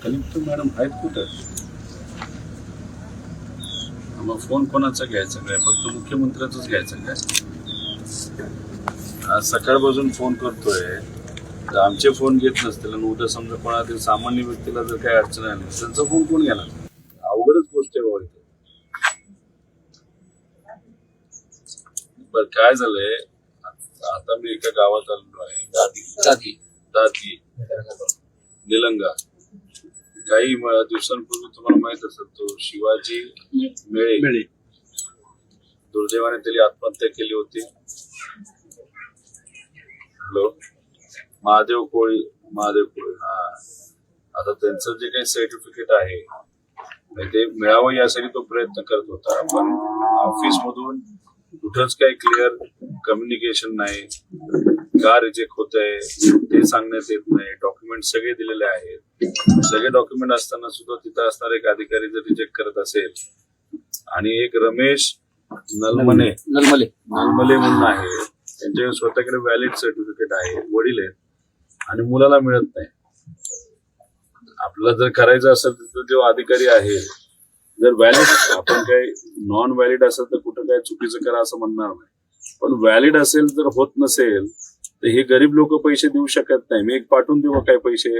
Collector madam आहेत कुठं? मग फोन कोणाचा घ्यायचा काय? फक्त मुख्यमंत्र्याचाच घ्यायचा काय? आज सकाळपासून फोन करतोय तर आमचे फोन घेत नसतील आणि उद्या समजा कोणातील सामान्य व्यक्तीला जर काही अडचण आली त्यांचा फोन कोण घेणार? अवघडच गोष्ट आहे बाबा. बर काय झालंय, आता मी एका गावात आलेलो आहे, दाती निलंगा. काही दिवसांपूर्वी तुम्हाला माहित असेल तो शिवाजी मेळे दुर्दैवाने त्याने आत्महत्या केली होती. हॅलो, महादेव कोळी हा. आता त्यांचं जे काही सर्टिफिकेट आहे ते मिळावं यासाठी तो प्रयत्न करत होता, पण ऑफिस मधून कुठंच काही क्लिअर कम्युनिकेशन नाही. का रिजेक्ट होत आहे ते सांगण्यात येत नाही. डॉक्युमेंट सगळे दिलेले आहेत. सगळे डॉक्युमेंट असताना सुद्धा तिथं असणारे एक अधिकारी जर रिजेक्ट करत असेल आणि एक रमेश नलमले म्हणून आहे, त्यांच्या स्वतःकडे व्हॅलिड सर्टिफिकेट आहे, वडील आहेत आणि मुलाला मिळत नाही. आपल्याला जर करायचं असेल तर जो अधिकारी आहे जर व्हॅलिड, आपण काही नॉन व्हॅलिड असेल तर कुठं काय चुकीचं करा असं म्हणणार नाही, पण व्हॅलिड असेल जर होत नसेल तर हे गरीब लोक पैसे देऊ शकत नाही. मी एक पाठवून देऊ काय पैसे?